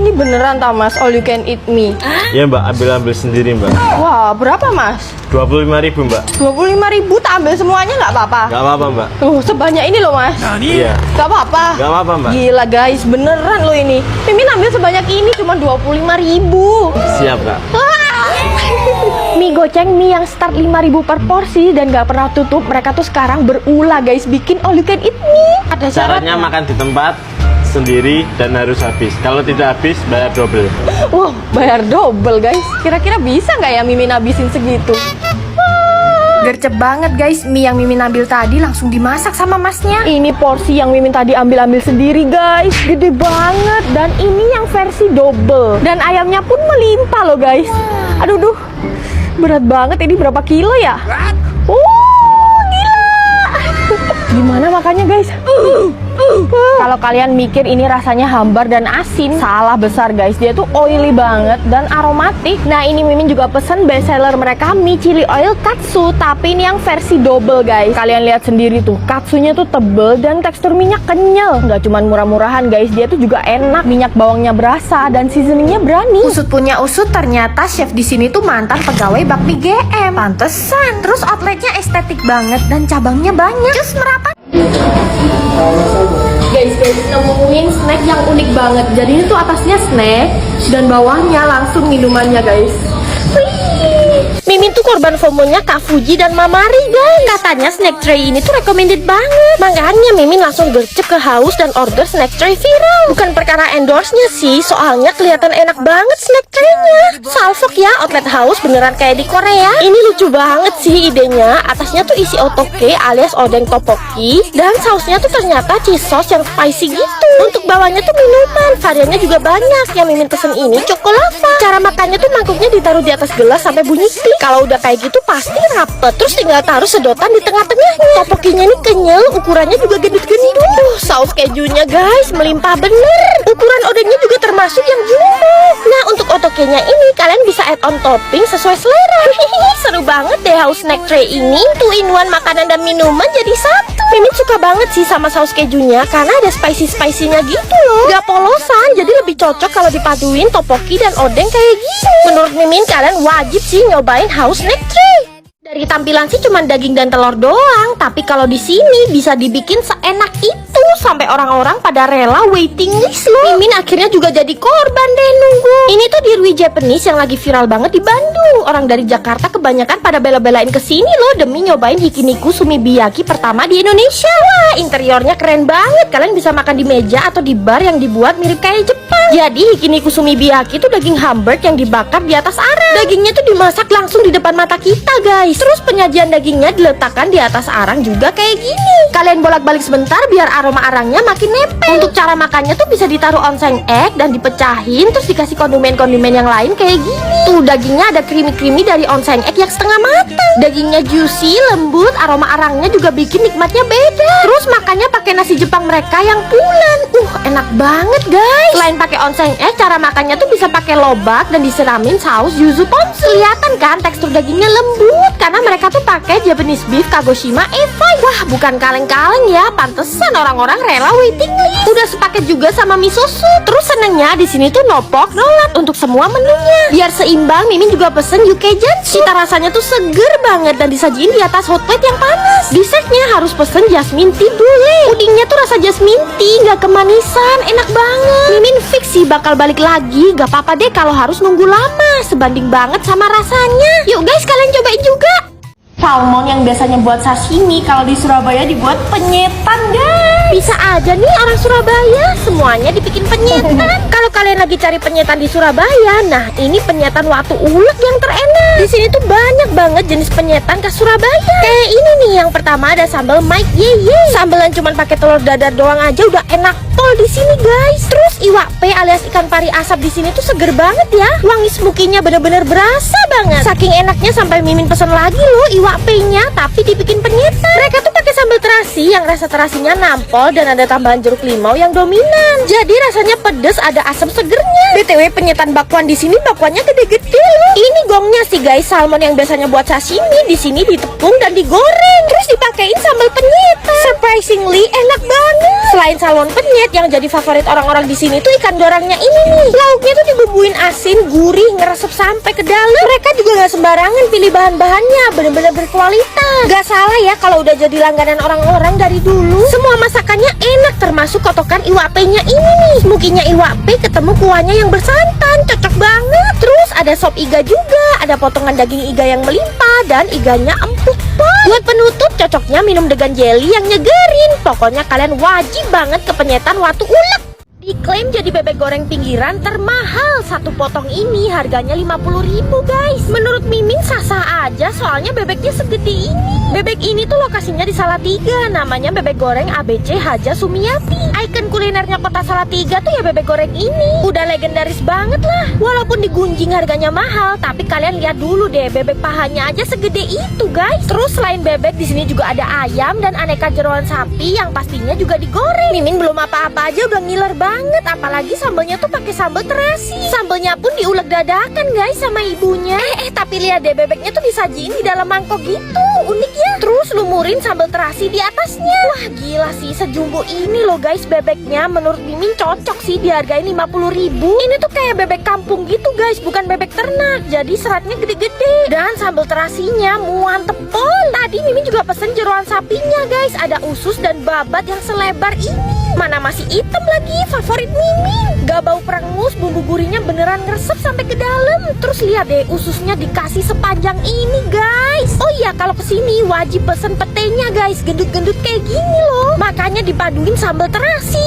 Ini beneran tak mas, all you can eat me? Iya mbak, ambil sendiri mbak. Wah, berapa mas? 25.000 mbak. 25.000, tak ambil semuanya nggak apa-apa? Gak apa-apa mbak. Sebanyak ini loh mas. Iya. Gak apa-apa. Gak apa-apa mbak. Gila guys, beneran loh ini. Mimin ambil sebanyak ini cuma 25.000. Siap kak. Mie goceng mie yang start 5.000 per porsi dan gak pernah tutup. Mereka tuh sekarang berulah guys, bikin all you can eat mie. Ada Syaratnya makan di tempat sendiri dan harus habis. Kalau tidak habis, bayar double. Wow, bayar double guys. Kira-kira bisa nggak ya Mimin habisin segitu? Gercep banget guys, mie yang Mimin ambil tadi langsung dimasak sama masnya. Ini porsi yang Mimin tadi ambil sendiri guys, gede banget. Dan ini yang versi double. Dan ayamnya pun melimpah loh guys. Aduh duh, berat banget. Ini berapa kilo ya? Gila. Gimana makannya guys? Kalau kalian mikir ini rasanya hambar dan asin, salah besar guys. Dia tuh oily banget dan aromatik. Nah ini Mimin juga pesen best seller mereka, mie chili oil katsu. Tapi ini yang versi double guys. Kalian lihat sendiri tuh, katsunya tuh tebel dan tekstur minyak kenyal. Nggak cuman murah-murahan guys, dia tuh juga enak. Minyak bawangnya berasa dan seasoningnya berani. Usut punya usut, ternyata chef di sini tuh mantan pegawai bakmi GM. Pantesan. Terus outletnya estetik banget dan cabangnya banyak. Jus merapat. Guys, nemuin snack yang unik banget. Jadi ini tuh atasnya snack dan bawahnya langsung minumannya guys. Mimin tuh korban FOMO-nya Kak Fuji dan Mamari guys. Katanya snack tray ini tuh recommended banget. Makanya Mimin langsung gercep ke Haus dan order snack tray viral. Bukan perkara endorse-nya sih, soalnya kelihatan enak banget snack tray-nya. Salfok ya, outlet Haus beneran kayak di Korea. Ini lucu banget sih idenya. Atasnya tuh isi otoke alias odeng tteokbokki. Dan sausnya tuh ternyata cheese sauce yang spicy gitu. Untuk bawahnya tuh minuman, variannya juga banyak. Yang Mimin pesen ini Chocolava. Cara makannya tuh mangkuknya ditaruh di atas gelas sampai bunyi klik. Kalau udah kayak gitu pasti rapet. Terus tinggal taruh sedotan di tengah-tengahnya. Tteokbokkinya ini kenyal, ukurannya juga gendut-gendut. Saus kejunya guys melimpah bener. Ukuran odengnya juga termasuk yang jumbo. Nah untuk otokenya ini kalian bisa add on topping sesuai selera. Seru banget deh Haus snack tray ini. 2-in-1 makanan dan minuman jadi satu. Mimin suka banget sih sama saus kejunya karena ada spicy-spicy-nya gitu loh. Gak polosan, jadi lebih cocok kalau dipaduin tteokbokki dan odeng kayak gini. Menurut Mimin kalian wajib sih nyobain Haus snack tray. Dari tampilan sih cuma daging dan telur doang, tapi kalau di sini bisa dibikin seenak itu sampai orang-orang pada rela waiting list loh. Mimin akhirnya juga jadi korban deh nunggu. Ini tuh di Rui Japanese yang lagi viral banget di Bandung. Orang dari Jakarta kebanyakan pada bela-belain kesini loh demi nyobain Hikiniku Sumibiyaki pertama di Indonesia. Wah, interiornya keren banget. Kalian bisa makan di meja atau di bar yang dibuat mirip kayak Jepang. Jadi Hikiniku Sumibiyaki itu daging hamburg yang dibakar di atas arang. Dagingnya tuh dimasak langsung di depan mata kita guys. Terus penyajian dagingnya diletakkan di atas arang juga kayak gini. Kalian bolak-balik sebentar biar aroma arangnya makin nempel. Untuk cara makannya tuh bisa ditaruh onsen egg dan dipecahin, terus dikasih kondimen-kondimen yang lain kayak gini. Tuh dagingnya ada creamy-creamy dari onsen egg yang setengah matang. Dagingnya juicy, lembut, aroma arangnya juga bikin nikmatnya beda. Terus makannya pakai nasi Jepang mereka yang pulen. Enak banget guys. Selain pakai onsen egg, cara makannya tuh bisa pakai lobak dan disiramin saus yuzu ponzu. Kelihatan kan tekstur dagingnya lembut karena mereka tuh pakai Japanese beef Kagoshima E5. Wah, bukan kaleng-kaleng ya. Pantesan orang-orang rela waiting list. Udah sepaket juga sama miso soup. Terus senengnya di sini tuh no pork, no lard untuk semua menunya. Biar seimbang, Mimin juga pesen Yukejan soup. Cita rasanya tuh seger banget dan disajiin di atas hot plate yang panas. Dessertnya harus pesen jasmine tea boleh. Pudingnya tuh rasa jasmine tea, gak kemanisan, enak banget. Mimin fix sih bakal balik lagi. Gak apa-apa deh kalau harus nunggu lama. Sebanding banget sama rasanya. Yuk guys, kalian cobain juga. Salmon yang biasanya buat sashimi kalau di Surabaya dibuat penyetan guys. Bisa aja nih orang Surabaya semuanya dibikin penyetan. Kalau kalian lagi cari penyetan di Surabaya, nah ini penyetan watu ulek yang terenak. Di sini tuh banyak banget jenis penyetan khas Surabaya. Kayak ini nih, yang pertama ada sambal Mike Yeye. Sambalan cuman pakai telur dadar doang aja udah enak pol di sini guys. Terus iwak pe alias ikan pari asap di sini tuh seger banget ya. Wangi smokinya bener-bener berasa banget. Saking enaknya sampai Mimin pesen lagi loh iwak pe-nya, tapi dibikin penyetan. Mereka tuh pakai sambal terasi yang rasa terasinya nampol dan ada tambahan jeruk limau yang dominan. Jadi rasanya pedes, ada asam asam segernya. BTW penyetan bakwan di sini bakwannya gede-gede loh. Ini gongnya sih guys, salmon yang biasanya buat sashimi di sini ditepung dan digoreng, terus dipakein sambal penyetan. Surprisingly enak banget. Selain salmon penyet, yang jadi favorit orang-orang di sini tuh ikan dorangnya ini nih. Lauknya tuh dibumbuin asin, gurih, ngeresep sampai ke dalam. Mereka juga gak sembarangan pilih bahan-bahannya, bener-bener berkualitas. Gak salah ya kalau udah jadi langganan orang-orang dari dulu. Semua masakannya enak, termasuk kotokan iwak-nya ini nih. Smokinya iwak ketemu kuahnya yang bersantan, cocok banget. Terus ada sop iga juga, ada potongan daging iga yang melimpah dan iganya empuk banget. Buat penutup cocoknya minum dengan jelly yang nyegerin. Pokoknya kalian wajib banget ke penyetan Watu Ulek. Diklaim jadi bebek goreng pinggiran termahal. Satu potong ini harganya 50.000 guys. Menurut Mimin sah-sah aja, soalnya bebeknya segede ini. Bebek ini tuh lokasinya di Salatiga, namanya bebek goreng ABC Haja Sumiati. Ikon kulinernya kota Salatiga tuh ya bebek goreng ini. Udah legendaris banget lah. Walaupun digunjing harganya mahal, tapi kalian lihat dulu deh, bebek pahanya aja segede itu guys. Terus selain bebek di sini juga ada ayam dan aneka jeroan sapi yang pastinya juga digoreng. Mimin belum apa-apa aja udah ngiler banget, apalagi sambelnya tuh pakai sambal terasi. Sambelnya pun diulek dadakan guys sama ibunya. Tapi lihat deh, bebeknya tuh disajiin di dalam mangkok gitu, unik ya. Terus lumurin sambal terasi di atasnya. Wah gila sih, sejumbo ini loh guys bebeknya. Menurut Mimin cocok sih dihargain 50.000. Ini tuh kayak bebek kampung gitu guys, bukan bebek ternak. Jadi seratnya gede-gede dan sambal terasinya mantep pol. Tadi Mimin juga pesen jeroan sapinya guys. Ada usus dan babat yang selebar ini. Mana masih hitam lagi, favorit Mimin. Gak bau perengus, bumbu gurihnya beneran ngeresep sampai ke dalam. Terus lihat deh, ususnya dikasih sepanjang ini guys. Oh iya, kalau kesini wajib pesen petenya guys, gendut-gendut kayak gini loh. Makanya dipaduin sambal terasi,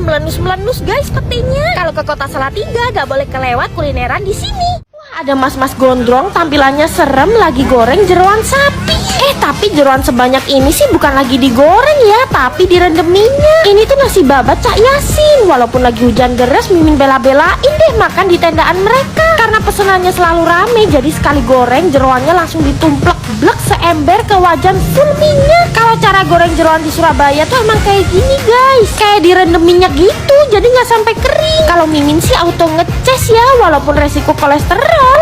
melenus-melenus guys petenya. Kalau ke kota Salatiga gak boleh kelewat kulineran di sini. Wah, ada mas-mas gondrong tampilannya serem lagi goreng jeroan sapi. Tapi jeroan sebanyak ini sih bukan lagi digoreng ya, tapi direndam minyak. Ini tuh nasi babat Cak Yasin. Walaupun lagi hujan deras, Mimin bela-belain deh makan di tendaan mereka. Karena pesenannya selalu rame, jadi sekali goreng jeroannya langsung ditumplek-blek seember ke wajan full minyak. Kalau cara goreng jeroan di Surabaya tuh emang kayak gini guys, kayak direndam minyak gitu, jadi nggak sampai kering. Kalau Mimin sih auto ngeces ya, walaupun resiko kolesterol.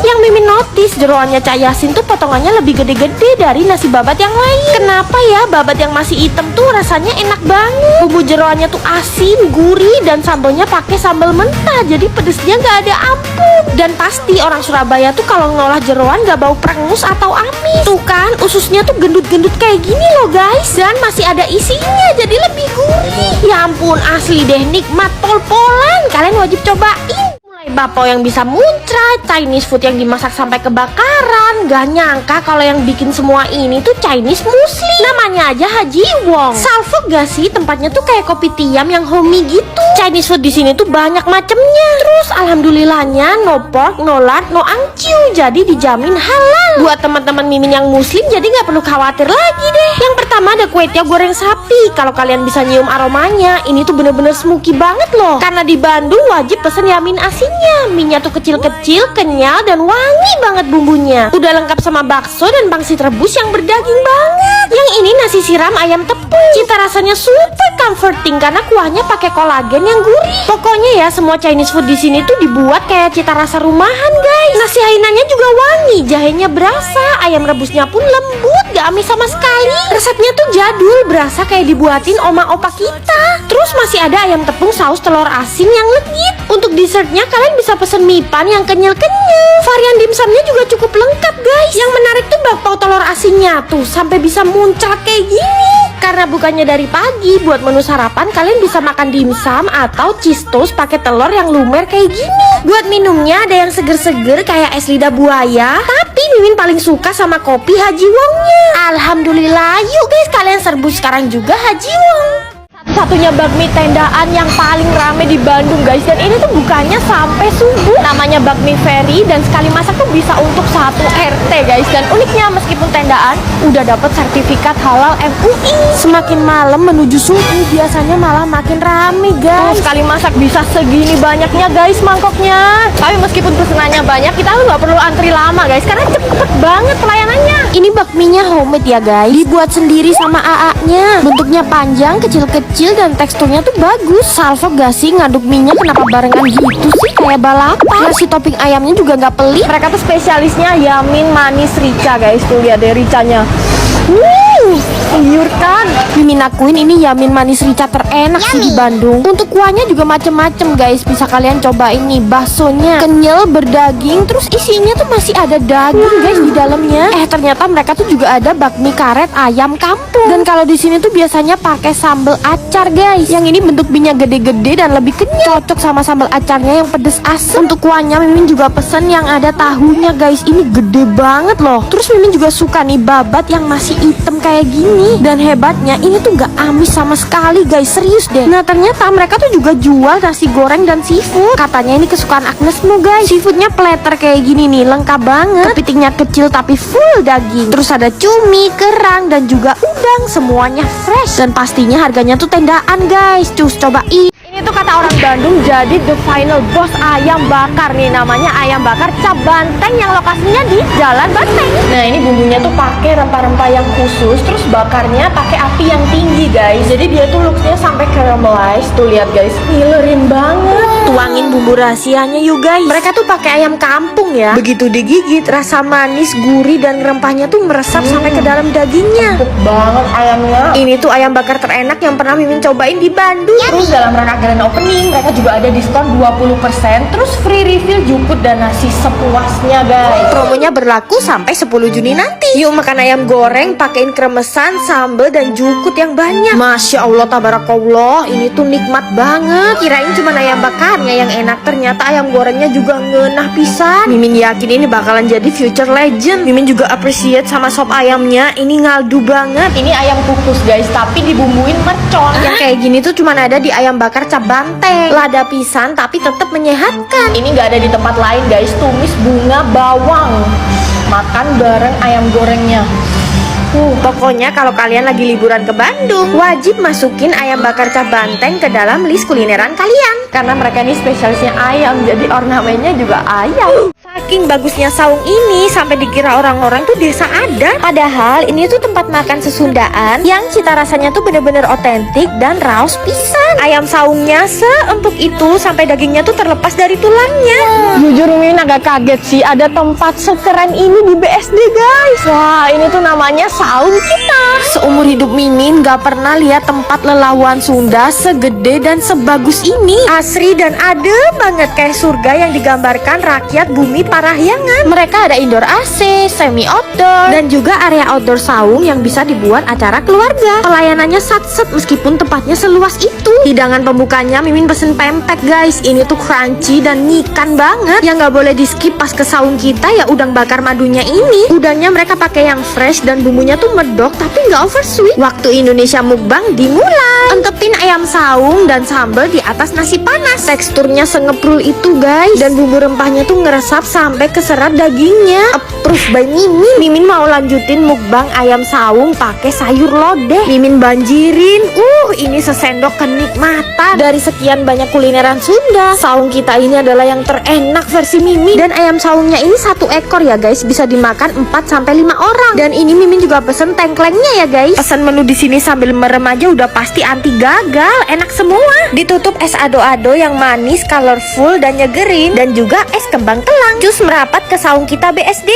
Yang Mimin notice, jeroannya Cak Yasin tuh potongannya lebih gede-gede dari nasi babat yang lain. Kenapa ya babat yang masih hitam tuh rasanya enak banget. Bumbu jeroannya tuh asin, gurih, dan sambalnya pakai sambal mentah, jadi pedesnya nggak ada ampun. Dan pasti orang Surabaya tuh kalau ngolah jeroan nggak bau perengus atau amis. Tuh kan ususnya tuh gendut-gendut kayak gini loh guys, dan masih ada isinya, jadi lebih gurih. Ya ampun, asli deh nikmat pol-polan. Kalian wajib cobain. Bapau yang bisa muncrat, Chinese food yang dimasak sampai kebakaran. Gak nyangka kalau yang bikin semua ini tuh Chinese Muslim. Namanya aja Haji Wong. Salfok gak sih, tempatnya tuh kayak kopi tiam yang homey gitu. Chinese food di sini tuh banyak macemnya. Terus alhamdulillahnya no pork, no lard, no angciu, jadi dijamin halal. Buat teman-teman Mimin yang Muslim jadi gak perlu khawatir lagi deh. Yang pertama ada kue tiaw goreng sapi. Kalau kalian bisa nyium aromanya, ini tuh bener-bener smoky banget loh. Karena di Bandung wajib pesen yamin asin. Minyak tuh kecil-kecil, kenyal, dan wangi banget bumbunya. Udah lengkap sama bakso dan pangsit rebus yang berdaging banget. Yang ini nasi siram ayam tepung. Cita rasanya super comforting karena kuahnya pakai kolagen yang gurih. Pokoknya ya semua Chinese food di sini tuh dibuat kayak cita rasa rumahan guys. Nasi hainannya juga wangi, jahenya berasa, ayam rebusnya pun lembut, gak amis sama sekali. Resepnya tuh jadul, berasa kayak dibuatin oma opa kita. Terus masih ada ayam tepung saus telur asin yang legit. Untuk dessertnya kalian bisa pesen mipan yang kenyal-kenyal. Varian dimsumnya juga cukup lengkap guys. Yang menarik tuh bakpao telur asinnya tuh sampai bisa muncrat kayak gini. Karena bukannya dari pagi, buat menu sarapan kalian bisa makan dimsum atau cheese toast pakai telur yang lumer kayak gini. Buat minumnya ada yang seger-seger kayak es lidah buaya. Tapi Mimin paling suka sama kopi Haji Wongnya. Alhamdulillah, yuk guys kalian serbu sekarang juga Haji Wong. Satunya bakmi tendaan yang paling rame di Bandung guys. Dan ini tuh buka bukanya sampai subuh. Namanya bakmi Ferry dan sekali masak tuh bisa untuk 1 RT guys. Dan uniknya meskipun tendaan udah dapat sertifikat halal MUI. Semakin malam menuju subuh biasanya malah makin rame guys. Sekali masak bisa segini banyaknya guys mangkoknya. Tapi meskipun pesenannya banyak, kita tuh nggak perlu antri lama guys, karena cepet banget pelayanannya. Ini bakminya homemade ya guys, dibuat sendiri sama AA-nya. Bentuknya panjang, kecil-kecil dan teksturnya tuh bagus. Salvo gak sih ngaduk minyak kenapa barengan gitu sih, kayak balapan. Nasi topping ayamnya juga nggak pelit. Mereka tuh spesialisnya yamin manis rica guys. Tuh lihat deh ricanya. Menggiurkan. Mimin akuin ini yamin manis rica terenak sih di Bandung. Untuk kuahnya juga macem-macem guys, bisa kalian cobain nih. Baksonya kenyal berdaging, terus isinya tuh masih ada daging guys di dalamnya. Ternyata mereka tuh juga ada bakmi karet ayam kampung. Dan kalau di sini tuh biasanya pakai sambal acar guys. Yang ini bentuk minyak gede-gede dan lebih kenyal. Cocok sama sambal acarnya yang pedes asem. Untuk kuahnya Mimin juga pesen yang ada tahunya guys. Ini gede banget loh. Terus Mimin juga suka nih babat yang masih hitam kayak gini. Dan hebatnya ini tuh gak amis sama sekali guys, serius deh. Nah ternyata mereka tuh juga jual nasi goreng dan seafood. Katanya ini kesukaan Agnesmu guys. Seafoodnya platter kayak gini nih, lengkap banget. Kepitingnya kecil tapi full daging. Terus ada cumi, kerang dan juga udang. Semuanya fresh. Dan pastinya harganya tuh tendaan guys. Cus cobain. Ini tuh kata orang Bandung jadi the final boss ayam bakar nih. Namanya ayam bakar Cap Banteng yang lokasinya di Jalan Banteng. Nah ini bumbunya tuh pakai rempah-rempah yang khusus. Terus bakarnya pakai api yang tinggi guys. Jadi dia tuh looksnya sampai caramelize. Tuh lihat guys, ngilerin banget. Tuangin bumbu rahasianya yuk guys. Mereka tuh pakai ayam kampung ya. Begitu digigit rasa manis, gurih dan rempahnya tuh meresap sampai ke dalam dagingnya. Empuk banget ayamnya. Ini tuh ayam bakar terenak yang pernah Mimin cobain di Bandung. Terus dalam rangka grand opening mereka juga ada diskon 20%. Terus free refill jukut dan nasi sepuasnya guys. Promonya berlaku sampai 10 Juni nanti. Yuk makan ayam goreng pakein kremesan, sambal dan jukut yang banyak. Masya Allah tabarakallah, ini tuh nikmat banget. Kirain cuma ayam bakarnya yang enak, ternyata ayam gorengnya juga ngenah pisan. Mimin yakin ini bakalan jadi future legend. Mimin juga appreciate sama sop ayamnya, ini ngaldu banget. Ini ayam kukus guys, tapi dibumbuin mercon. Yang kayak gini tuh cuma ada di ayam bakar Cap Banteng. Lada pisan tapi tetap menyehatkan. Ini nggak ada di tempat lain guys. Tumis bunga bawang, makan bareng ayam gorengnya. Pokoknya kalau kalian lagi liburan ke Bandung, wajib masukin ayam bakar Cap Banteng ke dalam list kulineran kalian. Karena mereka ini spesialisnya ayam, jadi ornamennya juga ayam. Saking bagusnya saung ini sampai dikira orang-orang tuh desa adat. Padahal ini tuh tempat makan sesundaan yang cita rasanya tuh bener-bener otentik dan raos pisan. Ayam saungnya seempuk itu sampai dagingnya tuh terlepas dari tulangnya. Jujur Mimin agak kaget sih ada tempat sekeren ini di BSD guys. Wah ini tuh namanya saung kita. Seumur hidup Mimin gak pernah lihat tempat lelawan Sunda segede dan sebagus ini. Asri dan adem banget kayak surga yang digambarkan rakyat bumi Parahyangan. Mereka ada indoor AC, semi outdoor dan juga area outdoor saung yang bisa dibuat acara keluarga. Pelayanannya sat-set meskipun tempatnya seluas itu. Hidangan pembukanya Mimin pesen pempek guys. Ini tuh crunchy dan nyikan banget. Yang gak boleh di skip pas ke saung kita ya udang bakar madunya ini. Udangnya mereka pakai yang fresh dan bumbunya tuh medok tapi nggak over sweet. Waktu Indonesia mukbang dimulai. Entepin ayam saung dan sambal di atas nasi panas. Teksturnya sengeprul itu guys. Dan bumbu rempahnya tuh ngeresap sampai ke serat dagingnya. Approve by Mimin. Mimin mau lanjutin mukbang ayam saung pakai sayur lodeh. Mimin banjirin. Ini sesendok kenikmatan. Dari sekian banyak kulineran Sunda, saung kita ini adalah yang terenak versi Mimin. Dan ayam saungnya ini 1 ekor ya guys, bisa dimakan 4-5 orang. Dan ini Mimin juga pesen tengklengnya ya guys. Pesan menu di sini sambil merem aja udah pasti anti gagal, enak semua. Ditutup es ado-ado yang manis, colorful dan nyegerin, dan juga es kembang telang. Jus merapat ke saung kita BSD.